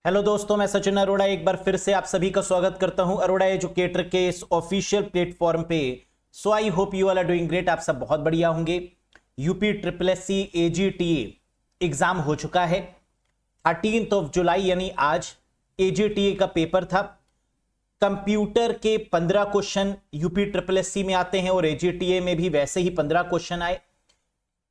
Hello दोस्तों, मैं सचिन अरोड़ा एक बार फिर से आप सभी का स्वागत करता हूं अरोड़ा एजुकेटर के इस ऑफिशियल प्लेटफॉर्म पे। So I hope you all are doing great. आप सब बहुत बढ़िया होंगे। UP triple S C AGTA exam हो चुका है। 13 जुलाई यानी आज एजीटीए का पेपर था। कंप्यूटर के 15 question UP triple S C में आते हैं और एजीटीए में भी वैसे ही 15 क्वेश्चन आए।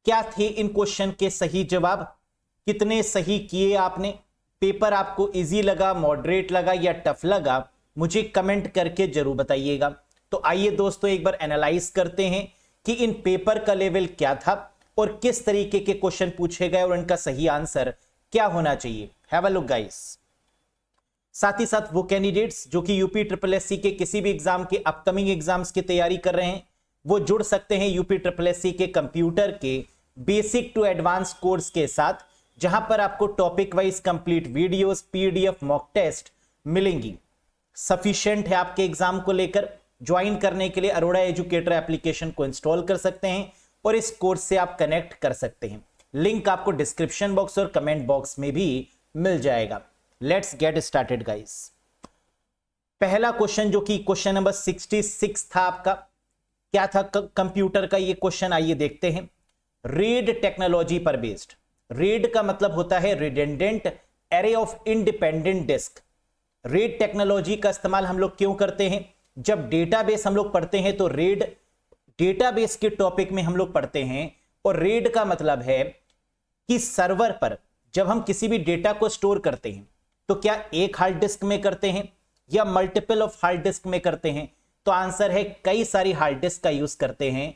क्या थे इन क्वेश्चन के सही जवाब? कितने सही किए आपने? पेपर आपको इजी लगा, मॉडरेट लगा या टफ लगा? मुझे कमेंट करके जरूर बताइएगा। तो आइए दोस्तों एक बार एनालाइज करते हैं कि इन पेपर का लेवल क्या था और किस तरीके के क्वेश्चन पूछे गए और इनका सही आंसर क्या होना चाहिए। Have a look guys. साथ ही साथ वो कैंडिडेट्स जो कि यूपी ट्रिपल एस सी के किसी भी एग्जाम के अपकमिंग एग्जाम्स की तैयारी कर रहे हैं, वो जुड़ सकते हैं यूपी ट्रिपल एस सी के कंप्यूटर के बेसिक टू एडवांस कोर्स के साथ, जहां पर आपको topic wise complete videos, PDF, mock test मिलेंगी। सफिशिएंट है आपके एग्जाम को लेकर। ज्वाइन करने के लिए अरोड़ा एजुकेटर एप्लीकेशन को इंस्टॉल कर सकते हैं और इस कोर्स से आप कनेक्ट कर सकते हैं। लिंक आपको डिस्क्रिप्शन बॉक्स और कमेंट बॉक्स में भी मिल जाएगा। Let's get started guys. पहला क्वेश्चन जो कि क्वेश्चन नंबर 66 था आपका, क्या था कंप्यूटर का ये क्वेश्चन? आइए देखते हैं। रेड टेक्नोलॉजी पर बेस्ड। रेड का मतलब होता है redundant array of independent disk. RAID technology का इस्तेमाल हम लोग क्यों करते हैं? जब डेटाबेस हम लोग पढ़ते हैं तो रेड डेटाबेस के टॉपिक में हम लोग पढ़ते हैं। और रेड का मतलब है कि सर्वर पर जब हम किसी भी डेटा को स्टोर करते हैं तो क्या एक हार्ड डिस्क में करते हैं या मल्टीपल ऑफ हार्ड डिस्क में करते हैं? तो आंसर है कई सारी हार्ड डिस्क का यूज करते हैं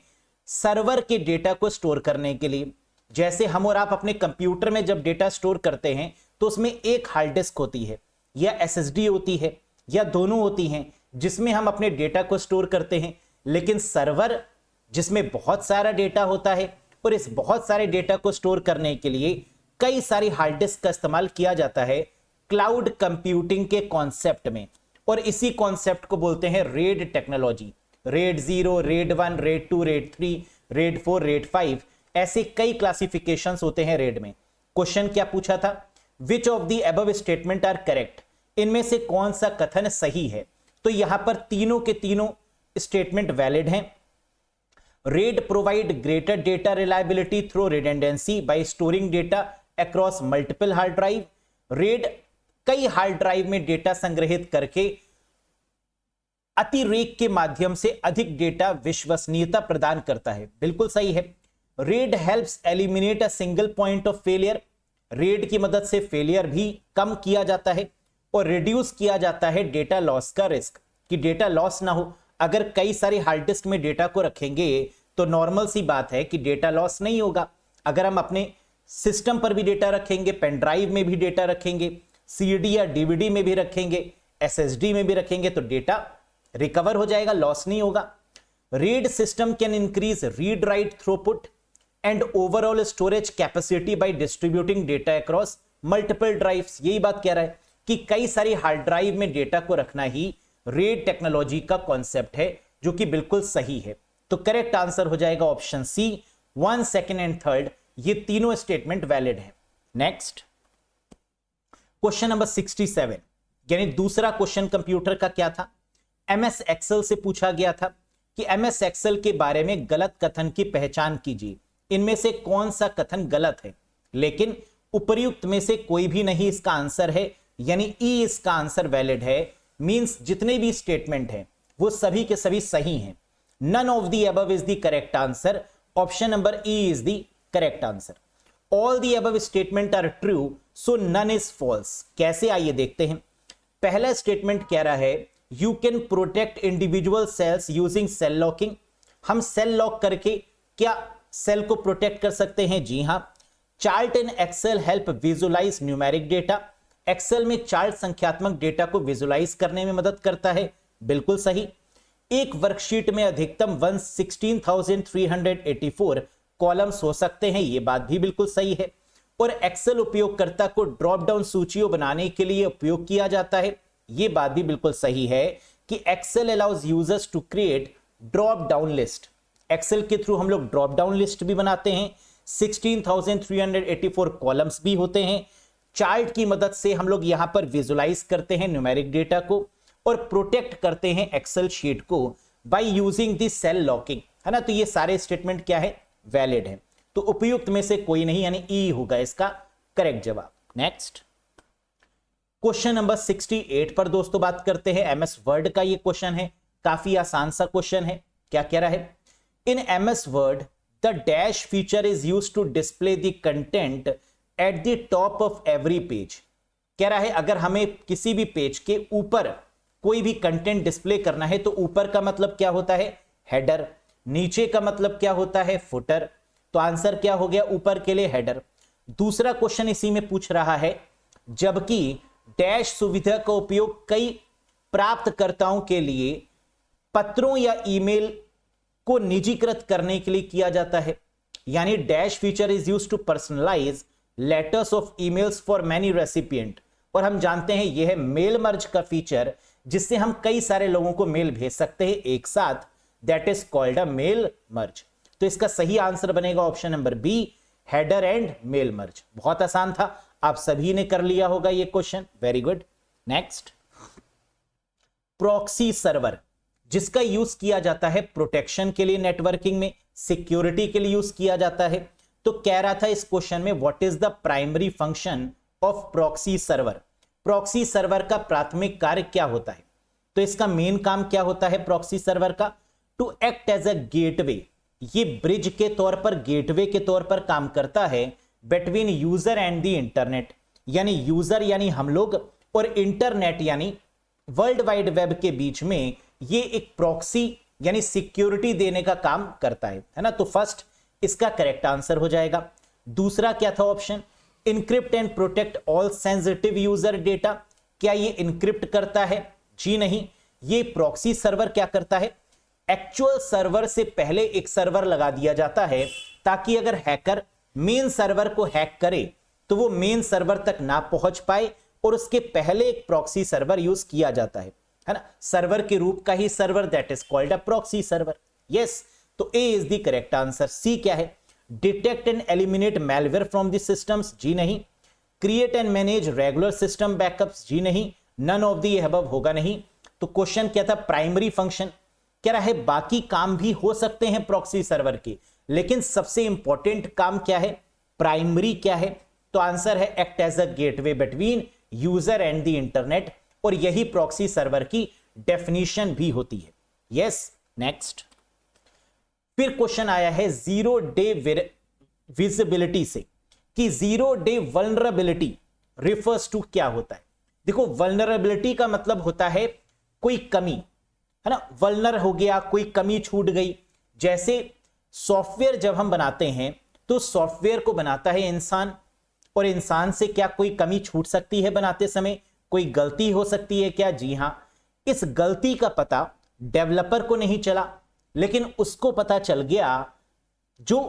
सर्वर के डेटा को स्टोर करने के लिए। जैसे हम और आप अपने कंप्यूटर में जब डेटा स्टोर करते हैं तो उसमें एक हार्ड डिस्क होती है या एसएसडी होती है या दोनों होती हैं जिसमें हम अपने डेटा को स्टोर करते हैं। लेकिन सर्वर जिसमें बहुत सारा डेटा होता है और इस बहुत सारे डेटा को स्टोर करने के लिए कई सारी हार्ड डिस्क का इस्तेमाल किया जाता है क्लाउड कंप्यूटिंग के कॉन्सेप्ट में। और इसी कॉन्सेप्ट को बोलते हैं RAID technology. Red 0, red 1, red 2, red 3, red 4, red 5, ऐसे कई क्लासिफिकेशंस होते हैं रेड में। क्वेश्चन क्या पूछा था? Which of the above statement are correct? इनमें से कौन सा कथन सही है? तो यहां पर तीनों के तीनों स्टेटमेंट वैलिड हैं। Red provide greater data reliability through redundancy bye storing data across multiple hard drive. Red कई हार्ड ड्राइव में डेटा संग्रहित करके अतिरेक के माध्यम से अधिक डेटा विश्वसनीयता प्रदान करता है। बिल्कुल सही है। Red helps eliminate a single point of failure. Red की मदद से फेलियर भी कम किया जाता है और रिड्यूस किया जाता है डेटा लॉस का रिस्क, कि डेटा लॉस ना हो। अगर कई सारी हार्ड डिस्क में डेटा को रखेंगे तो नॉर्मल सी बात है कि डेटा लॉस नहीं होगा। अगर हम अपने सिस्टम पर भी डेटा रखेंगे, पेन ड्राइव में भी डेटा रखेंगे, सीडी या डीवीडी में भी रखेंगे, एसएसडी में भी रखेंगे, तो डेटा रिकवर हो जाएगा, लॉस नहीं होगा। RAID system can increase read write throughput and overall storage capacity by distributing data across multiple drives. यही बात कह रहा है कि कई सारी हार्ड ड्राइव में डेटा को रखना ही रेड टेक्नोलॉजी का कॉन्सेप्ट है, जो कि बिल्कुल सही है। तो करेक्ट आंसर हो जाएगा ऑप्शन सी। 1, 2 एंड 3 ये तीनों स्टेटमेंट वैलिड है। नेक्स्ट क्वेश्चन नंबर 67, यानी दूसरा क्वेश्चन कंप्यूटर का क्या था? एमएस एक्सेल से पूछा गया था कि एमएस एक्सेल के बारे में गलत कथन की पहचान कीजिए। इनमें से कौन सा कथन गलत है? लेकिन उपर्युक्त में से कोई भी नहीं इसका आंसर है, यानी ई इसका आंसर वैलिड है। मींस जितने भी स्टेटमेंट हैं वो सभी के सभी सही हैं। None of the above is the correct answer. Option number E is the correct answer. All the above statement are true so none is false. कैसे? आइए देखते हैं। पहला स्टेटमेंट कह रहा है you can protect individual cells using cell locking. हम cell lock करके क्या सेल को प्रोटेक्ट कर सकते हैं? जी हां। Chart in Excel help visualize numeric data. Excel में चार्ट संख्यात्मक डेटा को विजुअलाइज करने में मदद करता है। बिल्कुल सही। एक वर्कशीट में अधिकतम 16,384 कॉलम्स हो सकते हैं। यह बात भी बिल्कुल सही है। और एक्सेल उपयोगकर्ता को ड्रॉप डाउन सूचियों बनाने के लिए उपयोग किया जाता है। यह बात भी बिल्कुल सही है कि Excel allows users to create drop down list. Excel के थ्रू हम लोग ड्रॉप डाउन लिस्ट भी बनाते हैं। 16,384 कॉलम्स भी होते हैं। चार्ट की मदद से हम लोग यहां पर विजुलाइज करते हैं न्यूमेरिक डेटा को और प्रोटेक्ट करते हैं एक्सेल शीट को by using the cell locking, है ना। तो ये सारे स्टेटमेंट क्या है, वैलिड है। तो उपयुक्त में से कोई नहीं, यानी ई होगा इसका करेक्ट जवाब। नेक्स्ट क्वेश्चन नंबर 68 पर दोस्तों बात करते हैं। एमएस वर्ड का ये क्वेश्चन है, काफी आसान सा क्वेश्चन है। क्या कह रहा है, in MS Word the dash feature is used to display the content at the top of every page. कह रहा है अगर हमें किसी भी पेज के ऊपर कोई भी कंटेंट डिस्प्ले करना है तो ऊपर का मतलब क्या होता है, हेडर, नीचे का मतलब क्या होता है, फुटर। तो आंसर क्या हो गया, ऊपर के लिए हेडर। दूसरा क्वेश्चन इसी में पूछ रहा है, जबकि डैश सुविधा का उपयोग कई प्राप्तकर्ताओं के लिए पत्रों या ईमेल को निजीकृत करने के लिए किया जाता है। यानी dash feature is used to personalize letters of emails for many recipient. और हम जानते हैं यह है मेल मर्ज का फीचर, जिससे हम कई सारे लोगों को मेल भेज सकते हैं एक साथ, that is called a mail merge. तो इसका सही आंसर बनेगा option number B, header and mail merge. बहुत आसान था, आप सभी ने कर लिया होगा ये question, very good. Next proxy server, जिसका यूज किया जाता है प्रोटेक्शन के लिए, नेटवर्किंग में सिक्योरिटी के लिए यूज किया जाता है। तो कह रहा था इस क्वेश्चन में what is the primary function of proxy server. Proxy server का प्राथमिक कार्य क्या होता है, तो इसका मेन काम क्या होता है प्रॉक्सी सर्वर का, to act as a gateway. ये ब्रिज के तौर पर, गेटवे के तौर पर काम करता है between user and the internet. यानी यूजर यानी हम लोग और इंटरनेट यानी वर्ल्ड वाइड वेब के बीच में ये एक प्रॉक्सी यानी सिक्योरिटी देने का काम करता है ना। तो फर्स्ट इसका करेक्ट आंसर हो जाएगा। दूसरा क्या था option, encrypt and protect all sensitive user data. क्या ये इनक्रिप्ट करता है, जी नहीं। ये प्रॉक्सी सर्वर क्या करता है, एक्चुअल सर्वर से पहले एक सर्वर लगा दिया जाता है, ताकि अगर हैकर मेन सर्वर को हैक करे तो वो मेन सर्वर तक ना पहुंच पाए, और उसके पहले एक प्रॉक्सी सर्वर यूज किया जाता है ना। सर्वर के रूप का ही server, that is called a proxy server. Yes, तो A is the correct answer. C क्या है, detect and eliminate malware from the systems, जी नहीं। Create and manage regular system backups, जी नहीं। नन ऑफ द अबव होगा नहीं। तो क्वेश्चन क्या था, प्राइमरी फंक्शन। कह रहा है बाकी काम भी हो सकते हैं प्रॉक्सी सर्वर के, लेकिन सबसे इंपॉर्टेंट काम क्या है, प्राइमरी क्या है। तो आंसर है act as a gateway between user and the internet, और यही प्रॉक्सी सर्वर की डेफिनेशन भी होती है। यस, नेक्स्ट फिर क्वेश्चन आया है जीरो डे विजिबिलिटी से, कि zero day vulnerability refers to क्या होता है। देखो वल्नरेबिलिटी का मतलब होता है कोई कमी, है ना। वल्नर हो गया, कोई कमी छूट गई। जैसे सॉफ्टवेयर जब हम बनाते हैं तो सॉफ्टवेयर को बनाता है इंसान, और इंसान से क्या कोई कमी छूट सकती है बनाते समय, कोई गलती हो सकती है क्या, जी हां। इस गलती का पता डेवलपर को नहीं चला, लेकिन उसको पता चल गया जो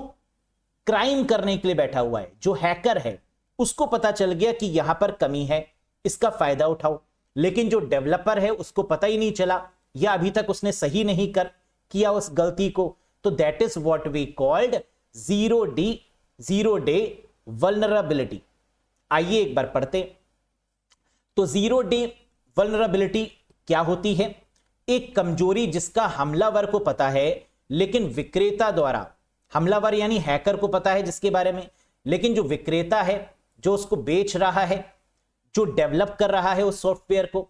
क्राइम करने के लिए बैठा हुआ है, जो हैकर है, उसको पता चल गया कि यहां पर कमी है, इसका फायदा उठाओ। लेकिन जो डेवलपर है उसको पता ही नहीं चला, या अभी तक उसने सही नहीं किया उस गलती को। तो that is what we called zero day vulnerability. आइए एक बार पढ़ते। तो जीरो डे वल्नरेबिलिटी क्या होती है, एक कमजोरी जिसका हमलावर को पता है, लेकिन विक्रेता द्वारा, हमलावर यानी हैकर को पता है जिसके बारे में, लेकिन जो विक्रेता है, जो उसको बेच रहा है, जो डेवलप कर रहा है उस सॉफ्टवेयर को,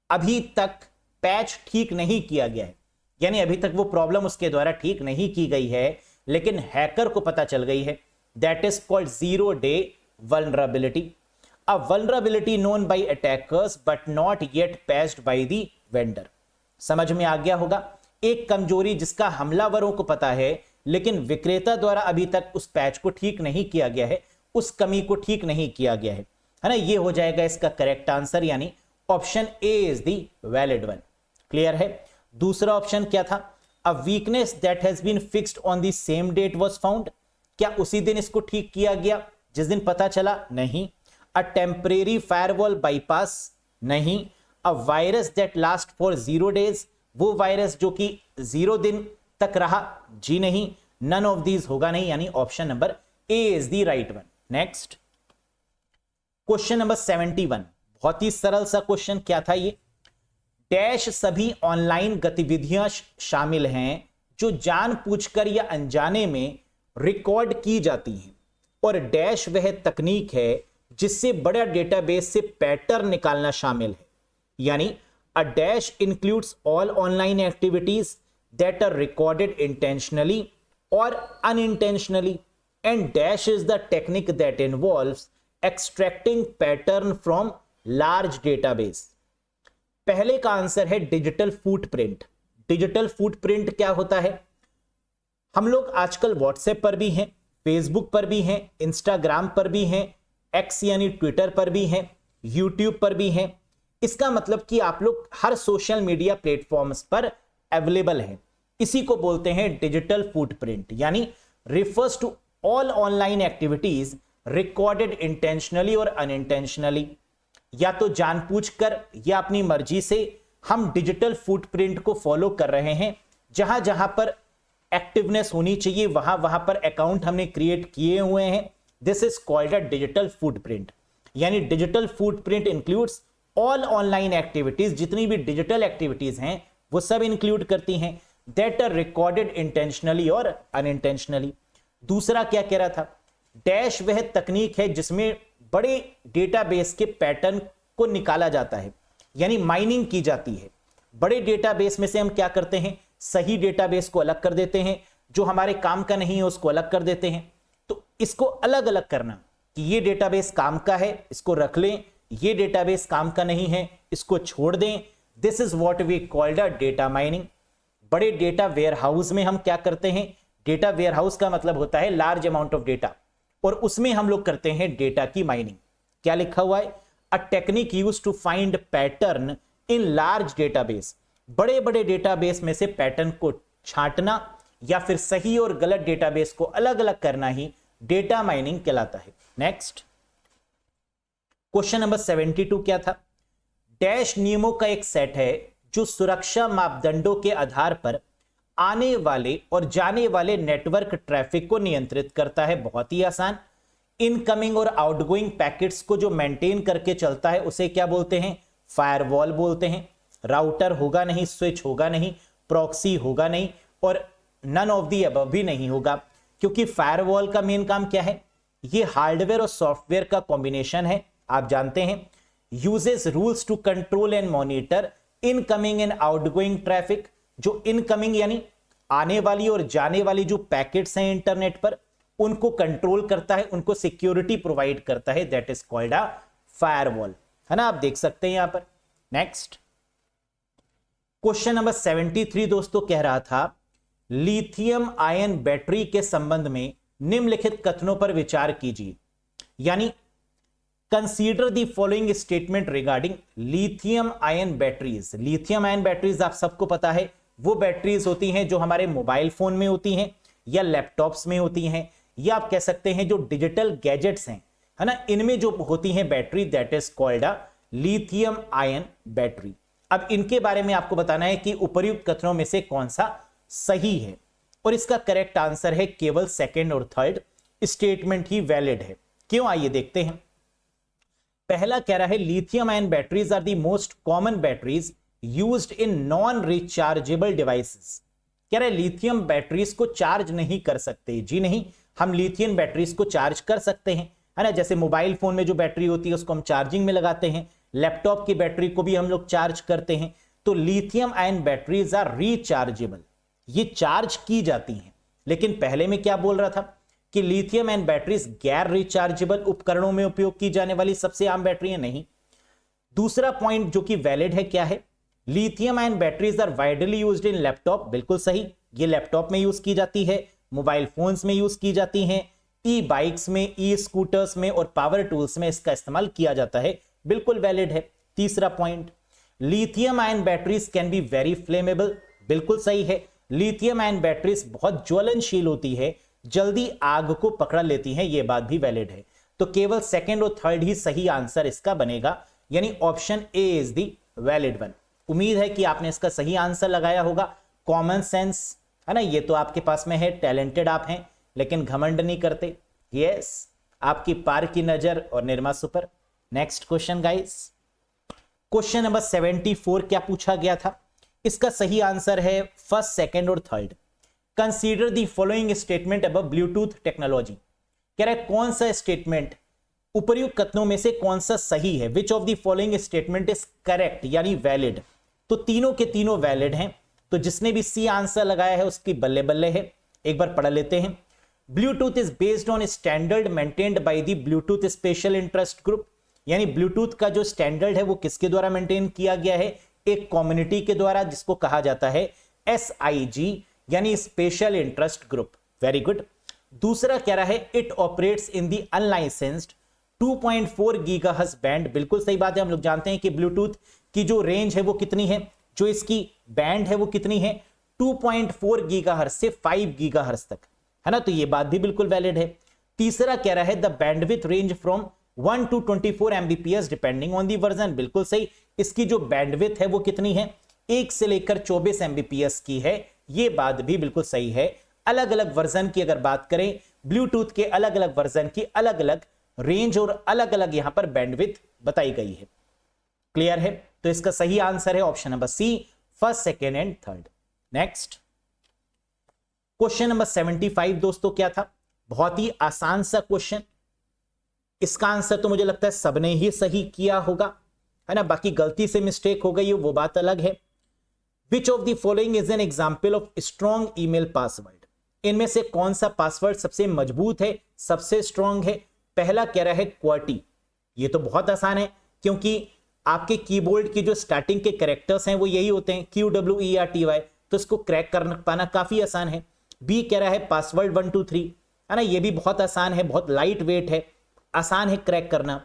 अभी तक पैच ठीक नहीं किया गया है। यानी अभी तक वो प्रॉब्लम उसके द्वारा ठीक नहीं की गई है, लेकिन हैकर को पता चल गई है। That is called zero day vulnerability. A vulnerability known by attackers but not yet patched by the vendor। समझ में आ गया होगा, एक कमजोरी जिसका हमलावरों को पता है, लेकिन विक्रेता द्वारा अभी तक उस पैच को ठीक नहीं किया गया है, उस कमी को ठीक नहीं किया गया है ना। ये हो जाएगा इसका करेक्ट आंसर, यानी option A is the valid one. Clear है। दूसरा ऑप्शन क्या था, a weakness that has been fixed on the same date was found. क्या उसी दिन इसको ठीक किया गया जिस दिन पता चला, नहीं। अ टेम्परेरी फायरवॉल बाईपास, नहीं। A virus that last for 0 days, वो वायरस जो कि 0 दिन तक रहा, जी नहीं। नन ऑफ दीज होगा नहीं, यानी option number A is the right one. Next question number 71, बहुत ही सरल सा क्वेश्चन, क्या था ये? डैश सभी ऑनलाइन गतिविधियां शामिल हैं जो जानबूझकर या अनजाने में रिकॉर्ड की जाती हैं, और डैश वह तकनीक है जिससे बड़ा डेटाबेस से पैटर्न निकालना शामिल है। यानी a dash includes all online activities that are recorded intentionally और unintentionally, and dash is the technique that involves extracting pattern from large database. पहले का आंसर है डिजिटल फुटप्रिंट। डिजिटल फुटप्रिंट क्या होता है? हम लोग आजकल व्हाट्सएप पर भी हैं, फेसबुक पर भी हैं, इंस्टाग्राम पर भी हैं, एक्स यानी ट्विटर पर भी हैं, यूट्यूब पर भी हैं। इसका मतलब कि आप लोग हर सोशल मीडिया प्लेटफॉर्म्स पर अवेलेबल हैं। इसी को बोलते हैं डिजिटल फुटप्रिंट, यानी refers to all online activities recorded intentionally और अनइंटेंशनली। या तो जानबूझकर या अपनी मर्जी से हम डिजिटल फुटप्रिंट को फॉलो कर रहे हैं। जहां जहां पर एक्टिवनेस होनी चाहिए वहां वहां पर अकाउंट हमने क्रिएट किए हुए हैं। This is called a digital footprint. यानी digital footprint includes all online activities, जितनी भी डिजिटल एक्टिविटीज हैं वो सब इंक्लूड करती हैं, दैट आर रिकॉर्डेड इंटेंशनली और अनइंटेंशनली। दूसरा क्या कह रहा था? डैश वह तकनीक है जिसमें बड़े डेटाबेस के पैटर्न को निकाला जाता है, यानी माइनिंग की जाती है। बड़े डेटाबेस में से हम क्या करते हैं? सही डेटाबेस को अलग कर देते हैं, जो हमारे काम का नहीं है उसको अलग कर देते हैं। तो इसको अलग अलग करना कि ये डेटाबेस काम का है इसको रख लें, ये डेटाबेस काम का नहीं है इसको छोड़ दें, this is what we called a data mining. बड़े डेटा वेयरहाउस में हम क्या करते हैं? डेटा वेयरहाउस का मतलब होता है लार्ज अमाउंट ऑफ डेटा, और उसमें हम लोग करते हैं डेटा की माइनिंग। क्या लिखा हुआ है? A technique used to find pattern in large database. बड़े बड़े डेटाबेस में से पैटर्न को छांटना या फिर सही और गलत डेटाबेस को अलग अलग करना ही डेटा माइनिंग कहलाता है। नेक्स्ट क्वेश्चन नंबर 72 क्या था? डैश नियमों का एक सेट है जो सुरक्षा मापदंडों के आधार पर आने वाले और जाने वाले नेटवर्क ट्रैफिक को नियंत्रित करता है। बहुत ही आसान। इनकमिंग और आउटगोइंग पैकेट्स को जो मेंटेन करके चलता है उसे क्या बोलते हैं? फायरवॉल बोलते हैं। राउटर होगा नहीं, स्विच होगा नहीं, प्रॉक्सी होगा नहीं, और नन ऑफ दी अबव भी नहीं होगा, क्योंकि फायरवॉल का मेन काम क्या है? ये हार्डवेयर और सॉफ्टवेयर का कॉम्बिनेशन है। आप जानते हैं, uses rules to control and monitor incoming and outgoing traffic. जो इनकमिंग यानी आने वाली और जाने वाली जो पैकेट्स हैं इंटरनेट पर, उनको कंट्रोल करता है, उनको सिक्योरिटी प्रोवाइड करता है, that is called a firewall, है ना? आप देख सकते हैं यहां पर। नेक्स्ट क्वेश्चन नंबर 73 दोस्तों कह रहा था, लिथियम आयन बैटरी के संबंध में निम्नलिखित कथनों पर विचार कीजिए। यानी consider the following statement regarding lithium ion batteries. Lithium ion batteries आप सबको पता है वो बैटरीज होती हैं जो हमारे मोबाइल फोन में होती हैं या लैपटॉप्स में होती हैं, या आप कह सकते हैं जो डिजिटल गैजेट्स हैं, है ना, इनमें जो होती हैं battery, that is called a lithium ion battery. अब इनके बारे में आपको बताना है कि उपर्युक्त कथनों में से कौन सा सही है, और इसका करेक्ट आंसर है केवल सेकंड और थर्ड स्टेटमेंट ही वैलिड है। क्यों? आइए देखते हैं। पहला कह रहा है lithium ion batteries are the most common batteries used in non rechargeable devices. कह रहा है लिथियम बैटरीज को चार्ज नहीं कर सकते। जी नहीं, हम लिथियम बैटरीज को चार्ज कर सकते हैं, है ना। जैसे मोबाइल फोन में जो बैटरी होती है उसको हम चार्जिंग में लगाते हैं, लैपटॉप की बैटरी को भी हम लोग चार्ज करते हैं। तो lithium ion batteries are rechargeable, ये चार्ज की जाती हैं। लेकिन पहले में क्या बोल रहा था कि लिथियम आयन बैटरीज गैर रिचार्जेबल उपकरणों में उपयोग की जाने वाली सबसे आम बैटरी है। नहीं। दूसरा पॉइंट जो कि वैलिड है क्या है? Lithium ion batteries are widely used in laptop. बिल्कुल सही, ये लैपटॉप में यूज की जाती है, मोबाइल फोन्स में यूज की जाती हैं, ई बाइक्स में, ई स्कूटर्स में और पावर टूल्स में इसका इस्तेमाल किया जाता है। बिल्कुल वैलिड है। तीसरा point, lithium ion batteries can be very flammable. बिल्कुल सही है, लिथियम आयन बैटरीज बहुत ज्वलनशील होती है, जल्दी आग को पकड़ लेती हैं, यह बात भी वैलिड है। तो केवल सेकंड और थर्ड ही सही आंसर इसका बनेगा, यानी option A is the valid one. उम्मीद है कि आपने इसका सही आंसर लगाया होगा। कॉमन सेंस, है ना, ये तो आपके पास में है, टैलेंटेड आप हैं, लेकिन घमंड नहीं करते। यस, आपकी पार की नजर और Nirma super. Next question guys, question number 74 क्या पूछा गया था? इसका सही आंसर है फर्स्ट, सेकंड और third. Consider the following statement above Bluetooth technology. कह रहा है कौन सा स्टेटमेंट उपर्युक्त कथनों में से कौन सा सही है? विच of the following statement is correct यानी वैलिड। तो तीनों के तीनों वैलिड हैं, तो जिसने भी सी आंसर लगाया है उसकी बल्ले बल्ले है। एक बार पढ़ लेते हैं। Bluetooth is based on standard maintained by the Bluetooth special interest group, यानी ब्लूटूथ का जो स्टैंडर्ड है वो किसके द्वारा मेंटेन किया गया है? एक कम्युनिटी के द्वारा, जिसको कहा जाता है SIG यानी special interest group. Very good. दूसरा कह रहा है it operates in the unlicensed 2.4 gigahertz band. बिल्कुल सही बात है, हम लोग जानते हैं कि ब्लूटूथ की जो रेंज है वो कितनी है, जो इसकी बैंड है वो कितनी है? 2.4 गीगाहर्ट्ज से 5 गीगाहर्ट्ज तक, है ना? तो ये बात भी बिल्कुल वैलिड है। तीसरा कह रहा है the bandwidth range from 1 to 24 Mbps depending on the version. बिल्कुल सही, इसकी जो बैंडविड्थ है वो कितनी है? 1 से लेकर 24 Mbps की है। ये बात भी बिल्कुल सही है। अलग अलग वर्जन की अगर बात करें, ब्लूटूथ के अलग अलग वर्जन की अलग अलग रेंज और अलग अलग यहां पर बैंडविड्थ बताई गई है। क्लियर है? तो इसका सही आंसर है option number C, first, second and third. Next question number 75 दोस्तों क्या था? बहुत ही आसान सा क्वेश्चन। इसका आंसर तो मुझे लगता है सबने ही सही किया होगा, है ना? बाकी गलती से मिस्टेक हो गई वो बात अलग है। विच of the following is an example of strong email password? इनमें से कौन सा पासवर्ड सबसे मजबूत है, सबसे स्ट्रॉन्ग है? पहला कह रहा है क्वर्टी। ये तो बहुत आसान है क्योंकि आपके कीबोर्ड की जो स्टार्टिंग के कैरेक्टर्स हैं वो यही होते हैं, QWERTY, तो इसको क्रैक कर पाना काफी आसान है। बी कह रहा है पासवर्ड 1 2 3, है ना? ये भी बहुत आसान है, बहुत लाइट वेट है, आसान है क्रैक करना।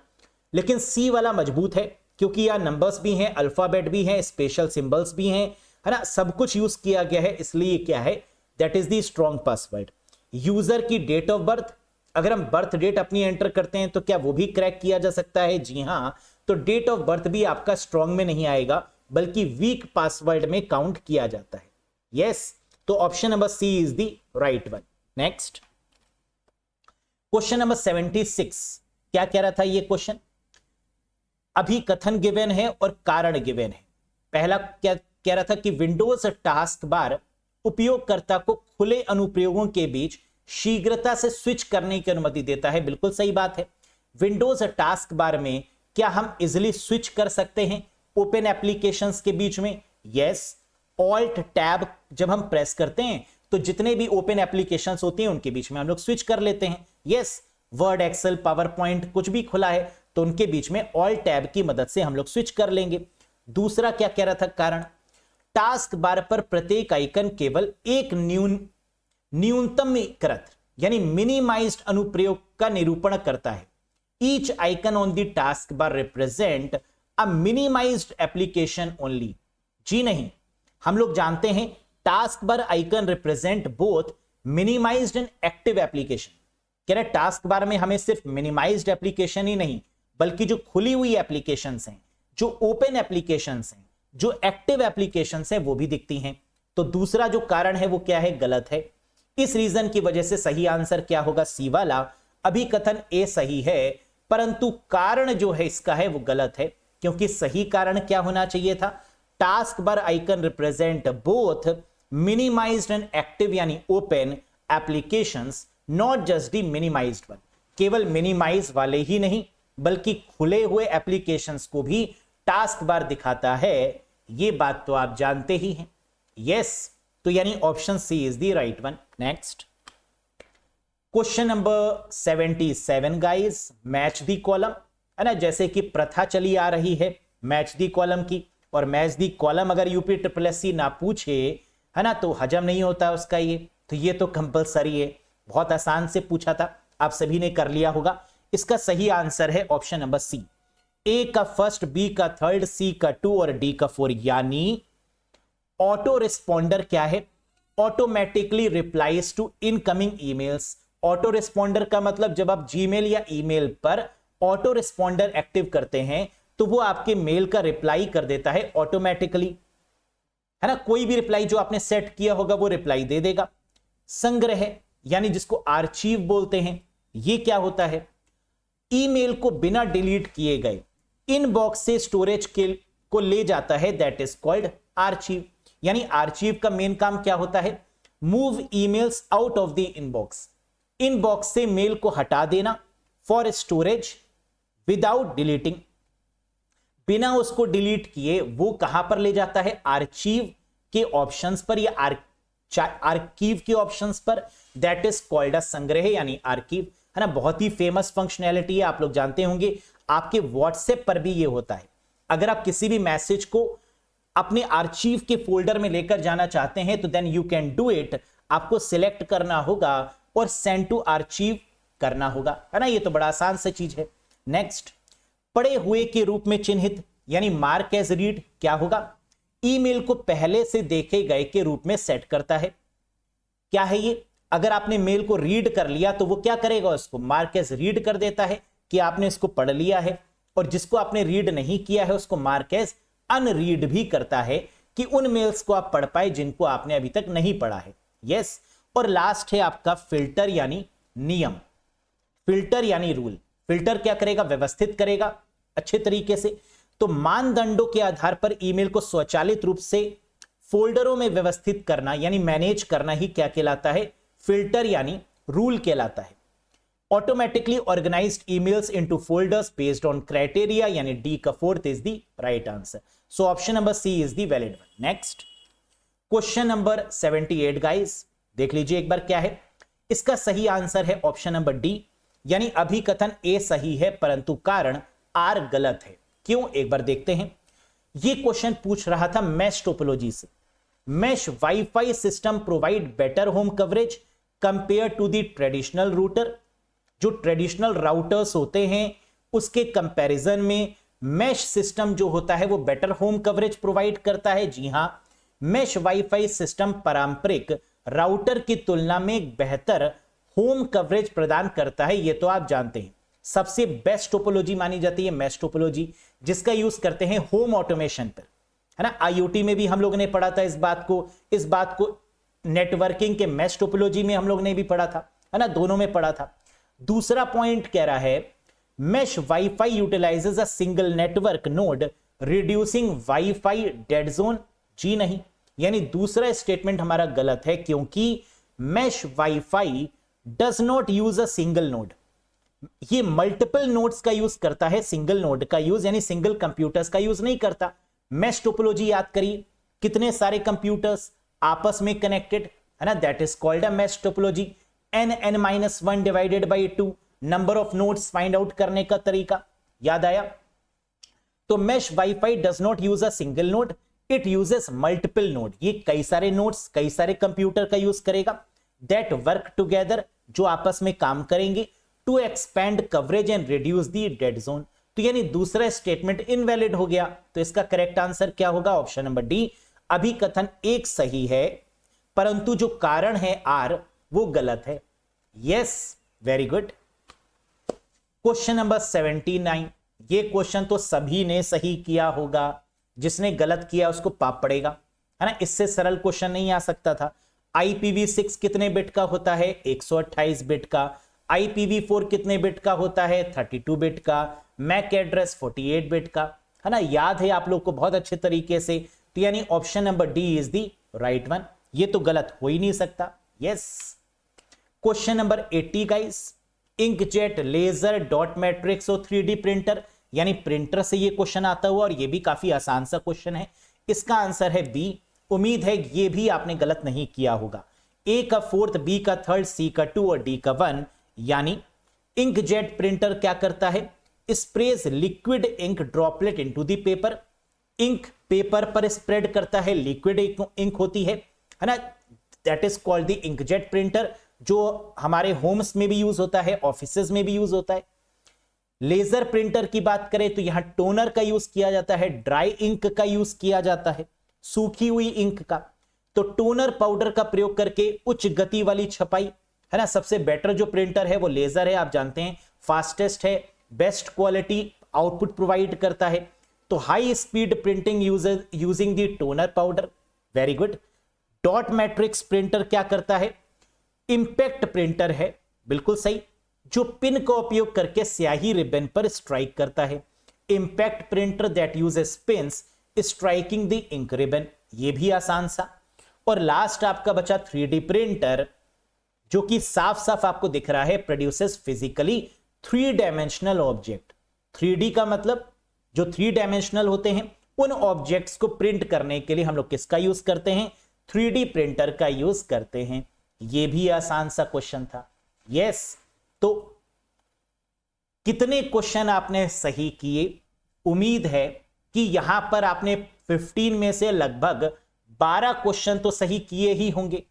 लेकिन सी वाला मजबूत है क्योंकि यह नंबर्स भी हैं, अल्फाबेट भी हैं, स्पेशल सिंबल्स भी हैं, है ना? सब कुछ यूज किया गया है, इसलिए क्या है? That is the strong password. User की डेट ऑफ बर्थ, अगर हम बर्थ डेट अपनी एंटर करते हैं तो क्या वो भी क्रैक किया जा सकता है? जी हां। तो डेट ऑफ बर्थ भी आपका स्ट्रॉन्ग में नहीं आएगा बल्कि वीक पासवर्ड में काउंट किया जाता है। यस, तो option number C is the right one. Next question number 76 क्या कह रहा था ये क्वेश्चन? अभी कथन गिवन है और कारण गिवन है। पहला क्या कह रहा था कि विंडोज टास्क बार उपयोगकर्ता को खुले अनुप्रयोगों के बीच शीघ्रता से स्विच करने की अनुमति देता है। बिल्कुल सही बात है। विंडोज टास्क बार में क्या हम इजिली स्विच कर सकते हैं ओपन एप्लीकेशंस के बीच में? यस। ऑल्ट टैब जब हम प्रेस करते हैं तो जितने भी ओपन एप्लीकेशंस होती हैं उनके बीच में हम लोग स्विच कर लेते हैं। Yes, Word, Excel, PowerPoint कुछ भी खुला है तो उनके बीच में ऑल्ट टैब की मदद से हम लोग स्विच कर लेंगे। दूसरा क्या कह रहा था कारण? टास्क बार पर प्रत्येक आइकन केवल एक न्यूनतमीकृत यानी मिनिमाइज्ड अनुप्रयोग का निरूपण करता है। Each icon on the task bar represent a minimized application only. जी नहीं, हम लोग जानते हैं task bar icon represent both minimized and active application. कह रहे टास्क बार में हमें सिर्फ मिनिमाइज्ड एप्लीकेशन ही नहीं बल्कि जो खुली हुई एप्लीकेशंस हैं, जो ओपन एप्लीकेशंस हैं, जो एक्टिव एप्लीकेशंस हैं वो भी दिखती हैं। तो दूसरा जो कारण है वो क्या है? गलत है। इस रीजन की वजह से सही आंसर क्या होगा? सी वाला। अभी कथन ए सही है परंतु कारण जो है इसका है वो गलत है क्योंकि सही कारण क्या होना चाहिए था? Task bar icon represent both minimized and active यानी open applications, not just the minimized one. केवल मिनिमाइज वाले ही नहीं बल्कि खुले हुए एप्लीकेशंस को भी टास्क बार दिखाता है। ये बात तो आप जानते ही हैं। यस, तो यानी option C is the right one. Next question number 77 guys, match the column, है ना? जैसे कि प्रथा चली आ रही है मैच दी कॉलम की, और मैच दी कॉलम अगर यूपी SSC ना पूछे, है ना, तो हजम नहीं होता उसका ये, तो ये तो कंपलसरी है। बहुत आसान से पूछा था, आप सभी ने कर लिया होगा। इसका सही आंसर है ऑप्शन नंबर सी, ए का फर्स्ट, बी का थर्ड, सी का 2 और डी का 4। यानी ऑटो रिस्पॉन्डर क्या है? Automatically replies to incoming emails. Auto responder का मतलब जब आप जीमेल या ईमेल पर ऑटो रिस्पॉन्डर एक्टिव करते हैं तो वो आपके मेल का रिप्लाई कर देता है ऑटोमेटिकली, है ना? कोई भी रिप्लाई जो आपने सेट किया होगा वो रिप्लाई दे देगा। संग्रह यानी जिसको आर्चीव बोलते हैं, ये क्या होता है? ईमेल को बिना डिलीट किए गए इनबॉक्स से स्टोरेज को ले जाता है, दैट इज कॉल्ड आर्चीव। यानी आर्चीव का मेन काम क्या होता है? Move emails out of the inbox, inbox से मेल को हटा देना फॉर स्टोरेज विदाउट डिलीटिंग, बिना उसको डिलीट किए वो कहां पर ले जाता है? आर्चीव के ऑप्शंस पर या आर्कीव के ऑप्शंस पर, दैट इज कॉल्ड अ संग्रह यानी आर्कीव, है ना। बहुत ही फेमस फंक्शनैलिटी है, आप लोग जानते होंगे। आपके व्हाट्सएप पर भी ये होता है। अगर आप किसी भी मैसेज को अपने आर्चीव के फोल्डर में लेकर जाना चाहते हैं तो then you can do it. आपको सिलेक्ट करना होगा और सेंड टू आर्चीव करना होगा, है ना। ये तो बड़ा आसान सी चीज है। नेक्स्ट, पढ़े हुए के रूप में चिन्हित यानी मार्क एज रीड क्या होगा? ईमेल को पहले से देखे गए के रूप में सेट करता है। क्या है ये? अगर आपने मेल को रीड कर लिया तो वो क्या करेगा? उसको मार्क एज रीड कर देता है कि आपने इसको पढ़ लिया है, और जिसको आपने रीड नहीं किया है उसको मार्क एज अनरीड भी करता है कि उन मेल्स को आप पढ़ पाए जिनको आपने अभी तक नहीं पढ़ा है। यस। और लास्ट है आपका फिल्टर यानी नियम, फिल्टर यानी रूल। फिल्टर क्या करेगा? व्यवस्थित करेगा अच्छे तरीके से। तो मानदंडों के आधार पर ईमेल को स्वचालित रूप से फोल्डरों में व्यवस्थित करना यानी मैनेज करना ही क्या कहलाता है? फिल्टर यानी रूल कहलाता है। Automatically organised emails into folders based on criteria यानी डी का fourth is the right answer. So option number C is the valid one. Next, question number 78 guys, देख लीजिए एक बार क्या है। इसका सही आंसर है ऑप्शन नंबर डी, यानी अभिकथन ए सही है परंतु कारण आर गलत है। क्यों? एक बार देखते हैं। ये क्वेश्चन पूछ रहा था मैश टोपोलॉजी से। Mesh wifi system provide better home coverage compare to the traditional router. जो ट्रेडिशनल राउटर्स होते हैं उसके कंपैरिजन में मैश सिस्टम जो होता है वो बेटर होम कवरेज प्रोवाइड करता है। जी हां, मैश वाईफाई सिस्टम पारंपरिक राउटर की तुलना में बेहतर होम कवरेज प्रदान करता है, ये तो आप जानते हैं। सबसे बेस्ट टोपोलॉजी मानी जाती है मैश टोपोलॉजी, जिसका यूज करते हैं होम ऑटोमेशन पर, है ना। आईओटी में भी हम लोग ने पढ़ा था इस बात को नेटवर्किंग के मैश टोपोलॉजी में हम लोग ने भी पढ़ा था, है ना, दोनों में पढ़ा था। दूसरा पॉइंट कह रहा है mesh wifi utilizes a single network node reducing wifi dead zone. जी नहीं, यानी दूसरा स्टेटमेंट हमारा गलत है, क्योंकि mesh wifi does not use a single node. ये मल्टीपल नोड्स का यूज करता है, सिंगल नोड का यूज यानी सिंगल कंप्यूटर्स का यूज नहीं करता। मैश टोपोलॉजी याद करिए, कितने सारे कंप्यूटर्स आपस में कनेक्टेड, है ना, that is called a mesh topology. n(-1) divided by 2 number of nodes find out करने का तरीका याद आया। तो mesh wifi does not use a single node, it uses multiple node. ये कई सारे नोड्स, कई सारे कंप्यूटर का यूज करेगा, दैट वर्क टुगेदर, जो आपस में काम करेंगे, to expand coverage and reduce the dead zone. तो यानी दूसरा स्टेटमेंट इनवैलिड हो गया। तो इसका करेक्ट आंसर क्या होगा? ऑप्शन नंबर डी, अभिकथन एक सही है परंतु जो कारण है आर वो गलत है। Yes, very good. Question number 79, ये क्वेश्चन तो सभी ने सही किया होगा, जिसने गलत किया उसको पाप पड़ेगा, है ना। इससे सरल क्वेश्चन नहीं आ सकता था। IPv6 कितने बिट का होता है? 128 बिट का। IPv4 कितने बिट का होता है? 32 बिट का। मैक एड्रेस 48 बिट का, है ना, याद है आप लोग को बहुत अच्छे तरीके से। तो यानी option number D is the right one. ये तो गलत हो ही नहीं सकता। Yes. Question number 80 guys, inkjet laser dot matrix और 3D प्रिंटर, यानी प्रिंटर से ये क्वेश्चन आता हुआ, और ये भी काफी आसान सा क्वेश्चन है। इसका आंसर है बी। उम्मीद है ये भी आपने गलत नहीं किया होगा। ए का 4th, बी का 3rd, सी का 2 और डी का 1। यानी इंकजेट प्रिंटर क्या करता है? Sprays liquid ink droplet into the paper. Ink paper पर स्प्रेड करता है, लिक्विड इंक होती है ना, that is called the inkjet printer, जो हमारे होम्स में भी यूज होता है, ऑफिसेज में भी यूज होता है। लेजर प्रिंटर की बात करें तो यहां टोनर का यूज किया जाता है, ड्राई इंक का यूज किया जाता है, सूखी हुई इंक का। तो टोनर पाउडर का प्रयोग करके उच्च गति वाली छपाई, है ना, सबसे बेटर जो प्रिंटर है वो लेजर है, आप जानते हैं, फास्टेस्ट है, बेस्ट क्वालिटी आउटपुट प्रोवाइड करता है। तो high speed printing using the toner powder. Very good. Dot matrix printer क्या करता है? इंपैक्ट प्रिंटर है, बिल्कुल सही, जो पिन का उपयोग करके स्याही रिबन पर स्ट्राइक करता है। Impact printer that uses pins striking the ink ribbon, ये भी आसान सा। और लास्ट आपका बचा 3D प्रिंटर, जो कि साफ साफ आपको दिख रहा है, produces physically 3 dimensional object. 3D का मतलब जो 3 डायमेंशनल होते हैं, उन ऑब्जेक्ट्स को प्रिंट करने के लिए हम लोग किसका यूज करते हैं? 3D प्रिंटर का यूज करते हैं। यह भी आसान सा क्वेश्चन था। यस, तो कितने क्वेश्चन आपने सही किए? उम्मीद है कि यहां पर आपने 15 में से लगभग 12 क्वेश्चन तो सही किए ही होंगे,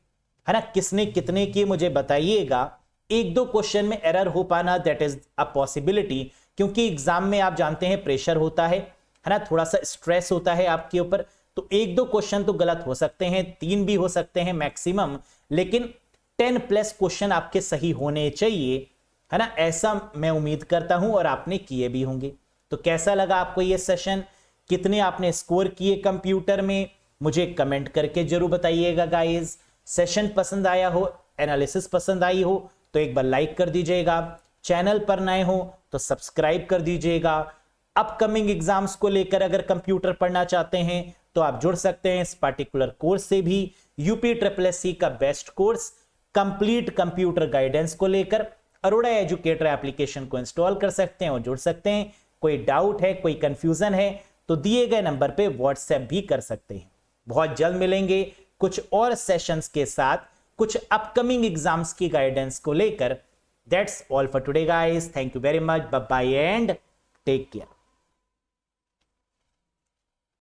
है ना। किसने कितने किए मुझे बताइएगा। एक दो क्वेश्चन में एरर हो पाना, दैट इज अ पॉसिबिलिटी, क्योंकि एग्जाम में आप जानते हैं प्रेशर होता है ना, थोड़ा सा स्ट्रेस होता है आपके ऊपर, तो एक दो क्वेश्चन तो गलत हो सकते हैं, 3 भी हो सकते हैं मैक्सिमम, लेकिन 10+ क्वेश्चन आपके सही होने चाहिए, है ना। ऐसा मैं उम्मीद करता हूं और आपने किए भी होंगे। तो कैसा लगा आपको ये सेशन? कितने आपने स्कोर किए कंप्यूटर में? मुझे कमेंट करके जरूर बताइएगा गाइस। सेशन पसंद आया हो, एनालिसिस पसंद आई हो तो एक बार लाइक कर दीजिएगा। चैनल पर नए हो तो सब्सक्राइब कर दीजिएगा। अपकमिंग एग्जाम्स को लेकर अगर कंप्यूटर पढ़ना चाहते हैं तो आप जुड़ सकते हैं इस पार्टिकुलर कोर्स से भी। UPSSC का best course, complete computer guidance को लेकर अरोड़ा एजुकेटर एप्लीकेशन को इंस्टॉल कर सकते हैं और जुड़ सकते हैं। कोई डाउट है, कोई कंफ्यूजन है तो दिए गए नंबर पे व्हाट्सएप भी कर सकते हैं। बहुत जल्द मिलेंगे कुछ और सेशंस के साथ, कुछ अपकमिंग एग्जाम्स की गाइडेंस को लेकर। That's all for today guys, thank you very much, bye bye and take care.